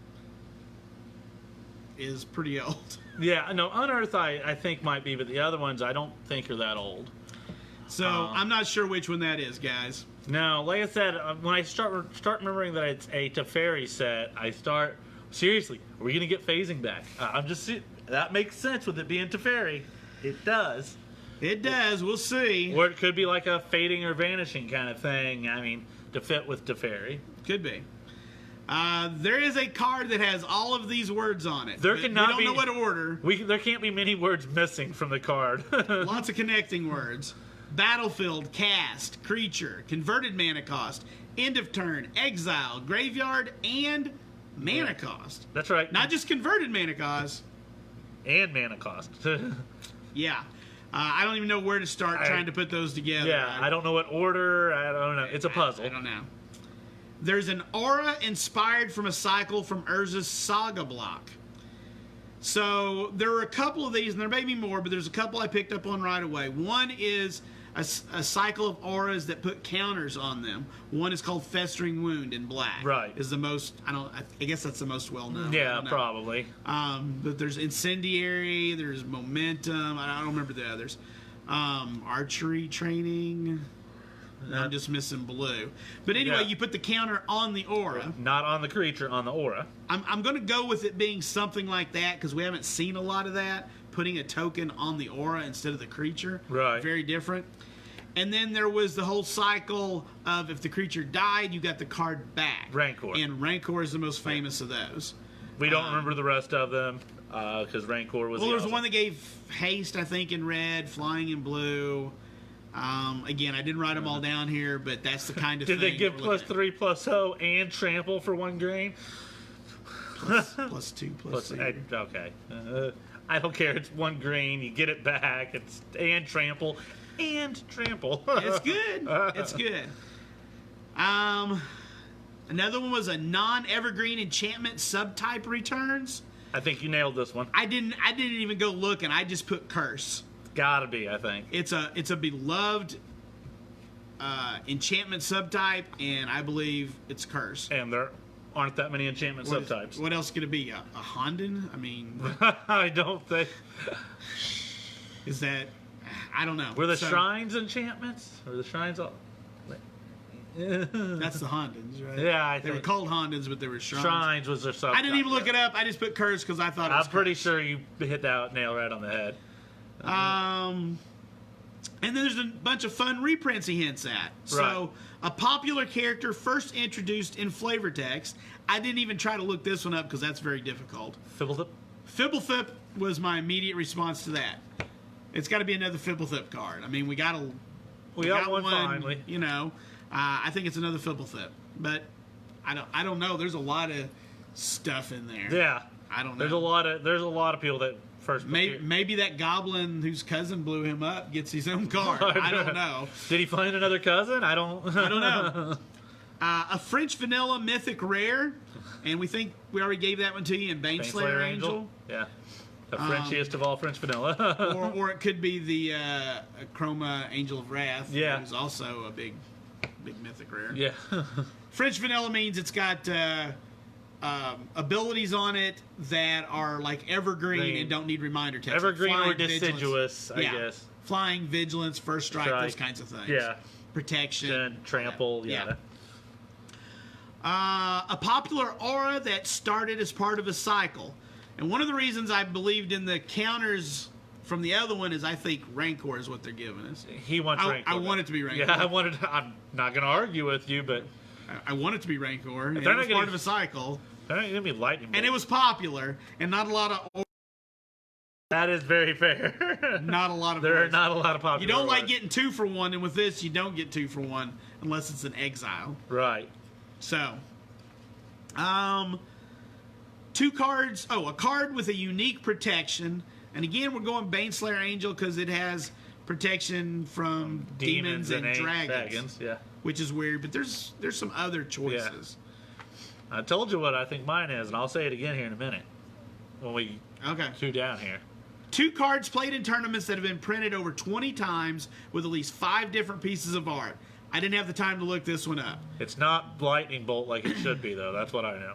is pretty old. Yeah, no, Unearth I think might be, but the other ones I don't think are that old. So I'm not sure which one that is, guys. No, like I said, when I start remembering that it's a Teferi set, I start seriously. Are we gonna get phasing back? That makes sense with it being Teferi. It does. It does. We'll see. Or it could be like a fading or vanishing kind of thing. I mean, to fit with Teferi. Could be. There is a card that has all of these words on it. There cannot we don't know what order. There can't be many words missing from the card. Lots of connecting words. Battlefield, cast, creature, converted mana cost, end of turn, exile, graveyard, and mana cost. That's right. Not just converted mana cost. And mana cost. Yeah. I don't even know where to start trying to put those together. Yeah, I don't know what order. I don't know. It's a puzzle. I don't know. There's an aura inspired from a cycle from Urza's Saga block. So there are a couple of these, and there may be more, but there's a couple I picked up on right away. One is a cycle of auras that put counters on them. One is called Festering Wound in black. Right. Is the most, I guess that's the most well known. Yeah, probably. But there's Incendiary, there's Momentum, I don't remember the others. Archery Training. I'm just missing blue. But anyway, you put the counter on the aura. Not on the creature, on the aura. I'm going to go with it being something like that because we haven't seen a lot of that. Putting a token on the aura instead of the creature. Right. Very different. And then there was the whole cycle of if the creature died, you got the card back. Rancor. And Rancor is the most famous of those. We don't remember the rest of them because Rancor was. Well, there was one that gave haste, I think, in red, flying in blue. Again, I didn't write them all down here, but that's the kind of Did thing. they give +3/+0 and trample for 1 grain? plus 2, plus 3. Okay. I don't care. It's 1 grain. You get it back. It's and trample. It's good. It's good. Another one was a non-evergreen enchantment subtype returns. I think you nailed this one. I didn't even go looking. I just put curse. Gotta be, I think. It's a beloved enchantment subtype, and I believe it's curse. And there aren't that many enchantment subtypes. What else could it be? A Honden? I mean, I don't think. Is that? I don't know. Were the shrines enchantments? Were the shrines all? That's the Hondens, right? Yeah, they were called Hondens, but they were shrines. Shrines was their subtype. I didn't even look it up. I just put curse because I thought it was I'm pretty sure you hit that nail right on the head. And then there's a bunch of fun reprints he hints at. So, a popular character first introduced in flavor text. I didn't even try to look this one up because that's very difficult. Fibblethip? Fibblethip was my immediate response to that. It's got to be another Fibblethip card. I mean, we got one finally. You know, I think it's another Fibblethip, but I don't know. There's a lot of stuff in there. Yeah, I don't know. There's a lot of people that first. Maybe that goblin whose cousin blew him up gets his own card. I don't know. Did he find another cousin? I don't know. A French vanilla mythic rare, and we think we already gave that one to you in Baneslayer Angel. Yeah. The Frenchiest of all French vanilla. or it could be the Chroma Angel of Wrath, who's also a big mythic rare. Yeah. French vanilla means it's got abilities on it that are like evergreen and don't need reminder text. Evergreen like or deciduous, I guess. Flying, vigilance, first strike, those kinds of things. Yeah. Protection. Trample, a popular aura that started as part of a cycle. And one of the reasons I believed in the counters from the other one is I think Rancor is what they're giving us. He wants Rancor. I want it to be Rancor. Yeah, I'm not going to argue with you, but I want it to be Rancor. And it was part of a cycle. They're not going to be lightning bolt. And it was popular, and not a lot of. That is very fair. Not a lot of. There are not a lot of popular. You don't like getting 2 for 1, and with this, you don't get 2 for 1 unless it's an exile. Right. So, 2 cards. Oh, a card with a unique protection. And again, we're going Baneslayer Angel because it has protection from demons and dragons. Yeah. Which is weird, but there's some other choices. Yeah. I told you what I think mine is, and I'll say it again here in a minute when we go down here. 2 cards played in tournaments that have been printed over 20 times with at least 5 different pieces of art. I didn't have the time to look this one up. It's not lightning bolt like it should be, though. That's what I know.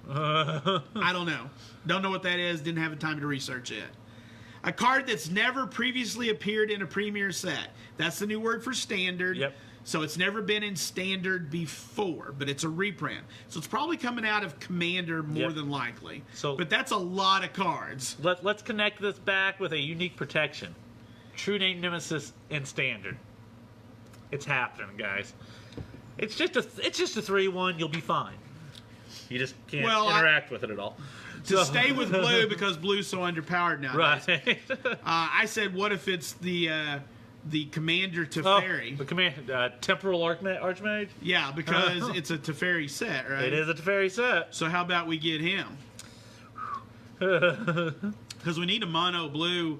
I don't know. Don't know what that is. Didn't have the time to research it. A card that's never previously appeared in a Premier set. That's the new word for standard. Yep. So it's never been in standard before, but it's a reprint. So it's probably coming out of Commander more than likely. But that's a lot of cards. Let's connect this back with a unique protection. True Name Nemesis in standard. It's happening, guys. It's just a 3/1. You'll be fine. You just can't interact with it at all. To stay with blue, because blue's so underpowered nowadays. Right. I said, what if it's the Commander Teferi? The Temporal Archmage? Yeah, because it's a Teferi set, right? It is a Teferi set. So how about we get him? Because we need a mono blue.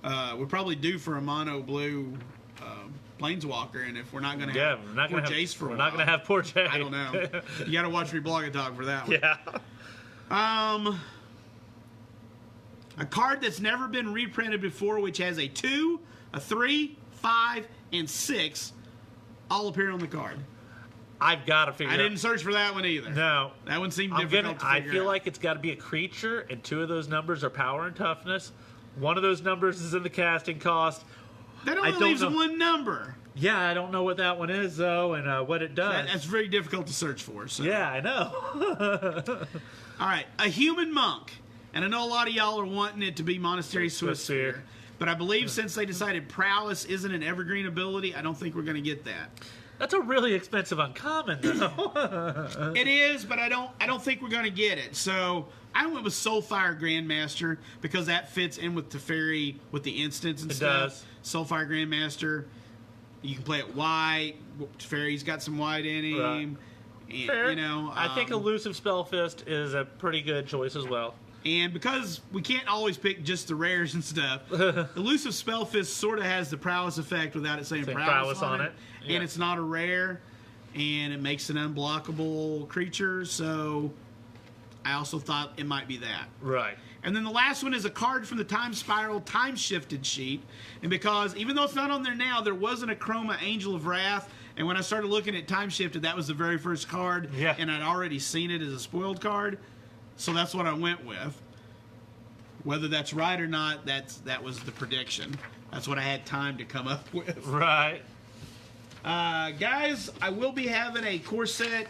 We're probably due for a mono blue Planeswalker, and if we're not going to have poor Jace for a while. We're not going to have poor Jace. I don't know. You got to watch me blog and talk for that one. Yeah. A card that's never been reprinted before, which has a 2, a 3, 5, and 6, all appear on the card. I've got to figure. I didn't search for that one either. No, that one seemed difficult to figure I feel like it's got to be a creature, and 2 of those numbers are power and toughness. One of those numbers is in the casting cost. That only leaves one number. Yeah, I don't know what that one is, though, and what it does. That's very difficult to search for. So. Yeah, I know. All right, a human monk. And I know a lot of y'all are wanting it to be Monastery Swiftspear. But I believe since they decided Prowess isn't an evergreen ability, I don't think we're going to get that. That's a really expensive uncommon, though. It is, but I don't think we're going to get it. So I went with Soulfire Grandmaster because that fits in with Teferi with the instants and stuff. Does. Soulfire Grandmaster. You can play it white. Teferi's got some white in him. Right. And, Fair. you know, I think Elusive Spellfist is a pretty good choice as well. And because we can't always pick just the rares and stuff, Elusive Spellfist sort of has the prowess effect without it saying prowess on it. Yeah. And it's not a rare, and it makes an unblockable creature, so I also thought it might be that. Right. And then the last one is a card from the Time Spiral Time Shifted sheet. And because, even though it's not on there now, there wasn't a Chroma Angel of Wrath. And when I started looking at Time Shifted, that was the very first card. Yeah. And I'd already seen it as a spoiled card. So that's what I went with. Whether that's right or not, that was the prediction. That's what I had time to come up with. Right. Guys, I will be having a core set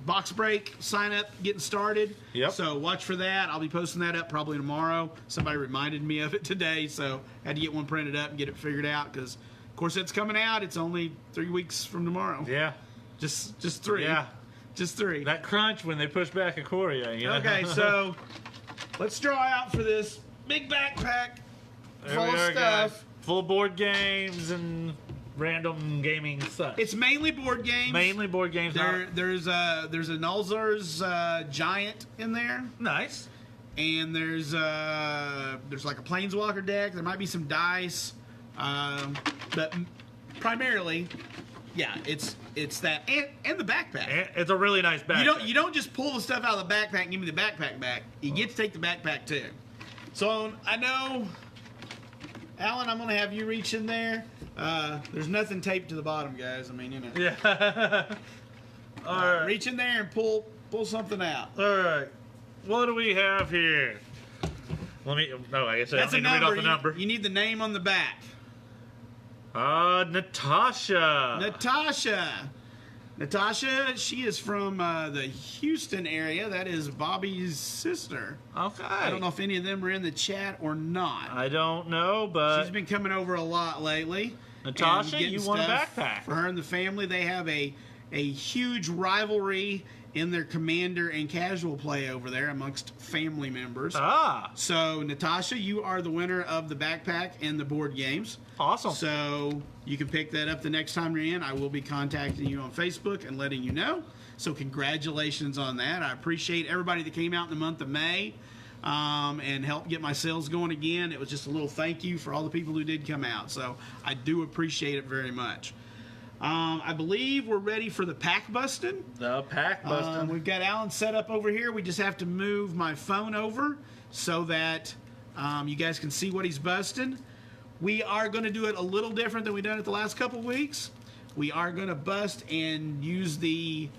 box break sign up getting started. Yep. So watch for that. I'll be posting that up probably tomorrow. Somebody reminded me of it today, so I had to get one printed up and get it figured out because core set's coming out. It's only 3 weeks from tomorrow. Yeah. Just 3. Yeah. Just 3. That crunch when they push back a Coria, you know? Okay, so let's draw out for this big backpack full of stuff. Guys. Full of board games and random gaming stuff. It's mainly board games. Mainly board games. There's a Nulzar's Giant in there. Nice. And there's like a Planeswalker deck. There might be some dice. But primarily, yeah, it's that and the backpack. It's a really nice backpack. You don't just pull the stuff out of the backpack and give me the backpack back. You get to take the backpack too. So I know, Alan, I'm gonna have you reach in there. There's nothing taped to the bottom, guys. I mean, you know. Yeah. All right. Reach in there and pull something out. All right. What do we have here? Let me. No, I guess I don't need to read off the number. You need the name on the back. Natasha. Natasha, she is from the Houston area. That is Bobby's sister. Okay. I don't know if any of them are in the chat or not. I don't know, but she's been coming over a lot lately. Natasha, you won a backpack. For her and the family, they have a huge rivalry in their commander and casual play over there amongst family members. Ah. So, Natasha, you are the winner of the backpack and the board games. Awesome. So, you can pick that up the next time you're in. I will be contacting you on Facebook and letting you know. So, congratulations on that. I appreciate everybody that came out in the month of May and helped get my sales going again. It was just a little thank you for all the people who did come out. So, I do appreciate it very much. I believe we're ready for the pack busting. The pack busting. We've got Alan set up over here. We just have to move my phone over so that you guys can see what he's busting. We are going to do it a little different than we've done it the last couple weeks. We are going to bust and use the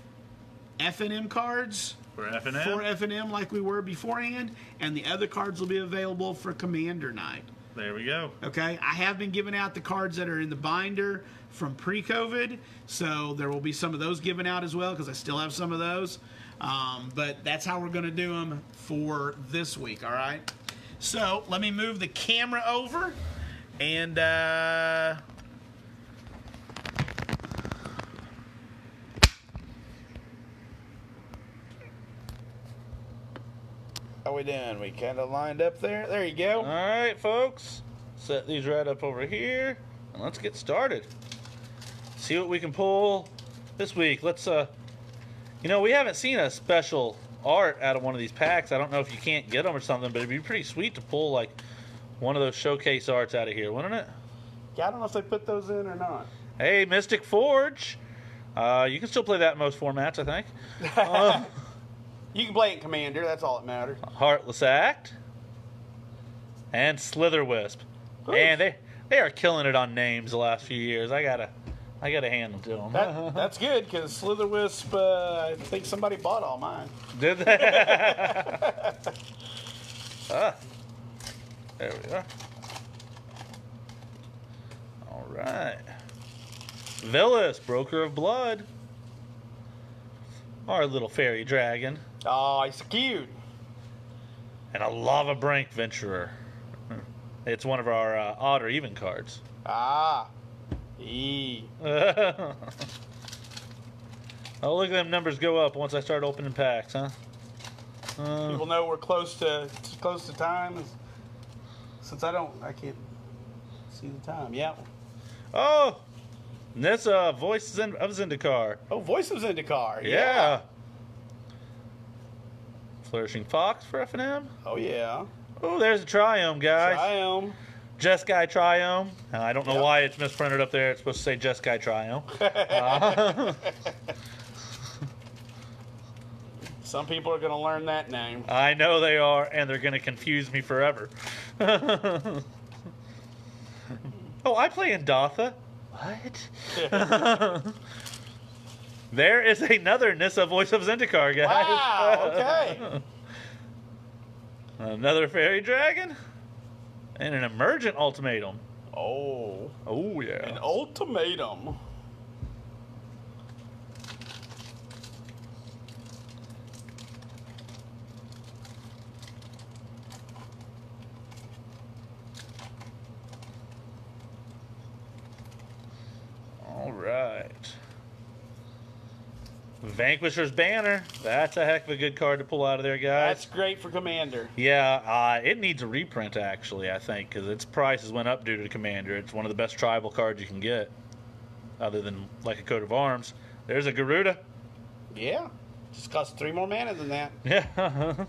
F&M cards For F&M? for F&M like we were beforehand, and the other cards will be available for Commander Night. There we go. Okay, I have been giving out the cards that are in the binder from pre-COVID, so there will be some of those given out as well because I still have some of those. But that's how we're going to do them for this week, all right? So let me move the camera over, and how we doing? We kind of lined up there. There you go. All right, folks. Set these right up over here, and let's get started. See what we can pull this week. Let's, we haven't seen a special art out of one of these packs. I don't know if you can't get them or something, but it'd be pretty sweet to pull, like, one of those showcase arts out of here, wouldn't it? Yeah, I don't know if they put those in or not. Hey, Mystic Forge. You can still play that in most formats, I think. You can play it in Commander. That's all that matters. Heartless Act. And Slitherwisp. Oof. And they are killing it on names the last few years. I gotta hand them to them. That's good because Slitherwisp. I think somebody bought all mine. Did they? There we are. All right. Villas, Broker of Blood. Our little fairy dragon. Oh, he's cute. And a Lava Brink Venturer. It's one of our odd or even cards. Ah. Oh, look at them numbers go up once I start opening packs, huh? People know we're close to time. Since I can't see the time. Yeah. Oh, Nissa, Voice of Zendikar. Oh, Voice of Zendikar. Yeah. Flourishing Fox for F&M. Oh, yeah. Oh, there's a Triome, guys. Triome. Jeskai Triome. I don't know why it's misprinted up there. It's supposed to say Jeskai Triome. Some people are going to learn that name. I know they are, and they're going to confuse me forever. Oh, I play in Dotha. What? There is another Nissa Voice of Zendikar, guys. Wow, okay. Another Fairy Dragon. And an Emergent Ultimatum. Oh. Oh, yeah. An ultimatum. All right. Vanquisher's Banner. That's a heck of a good card to pull out of there, guys. That's great for Commander. Yeah, it needs a reprint, actually, I think, because its prices went up due to Commander. It's one of the best tribal cards you can get, other than, like, a coat of arms. There's a Garuda. Yeah. Just costs 3 more mana than that. Yeah.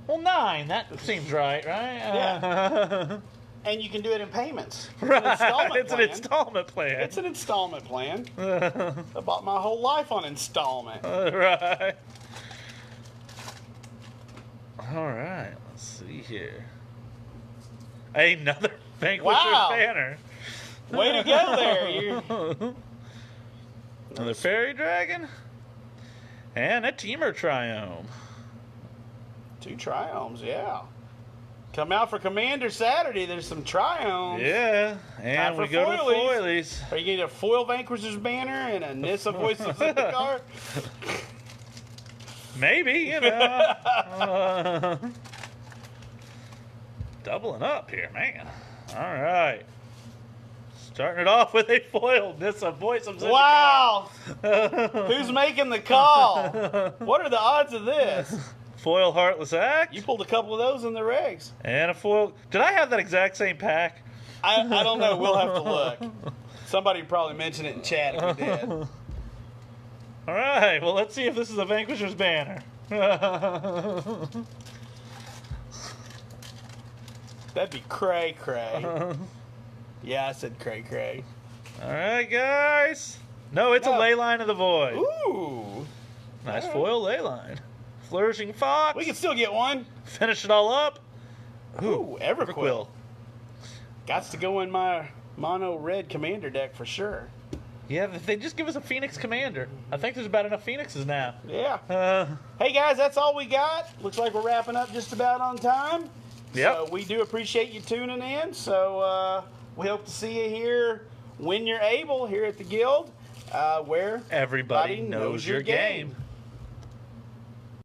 Well, 9. That seems right? Yeah. And you can do it in payments. Right. It's an installment plan. It's an installment plan. I bought my whole life on installment. Right. All right. Let's see here. Another Vanquisher's Banner. Way to go there. Another Fairy Dragon. And a Teamer Triome. 2 Triomes, yeah. Come out for Commander Saturday. There's some Triomes. Yeah, and we go to foilies. Are you getting a foil Vanquisher's Banner and a Nissa Voice of Zendikar? Maybe, Doubling up here, man. All right. Starting it off with a foil Nissa Voice of Zendikar. Wow! Who's making the call? What are the odds of this? Foil Heartless Act. You pulled a couple of those in the regs. And a foil. Did I have that exact same pack? I don't know. We'll have to look. Somebody probably mentioned it in chat if we did. All right. Well, let's see if this is a Vanquisher's Banner. That'd be cray-cray. Yeah, I said cray-cray. All right, guys. No, it's a Leyline of the Void. Ooh. Nice foil Leyline. Flourishing Fox. We can still get one. Finish it all up. Ooh, Everquill. Got to go in my mono red Commander deck for sure. Yeah, if they just give us a Phoenix Commander. I think there's about enough Phoenixes now. Yeah. Hey, guys, that's all we got. Looks like we're wrapping up just about on time. Yep. So we do appreciate you tuning in. So we hope to see you here when you're able here at the Guild, where Everybody knows your game.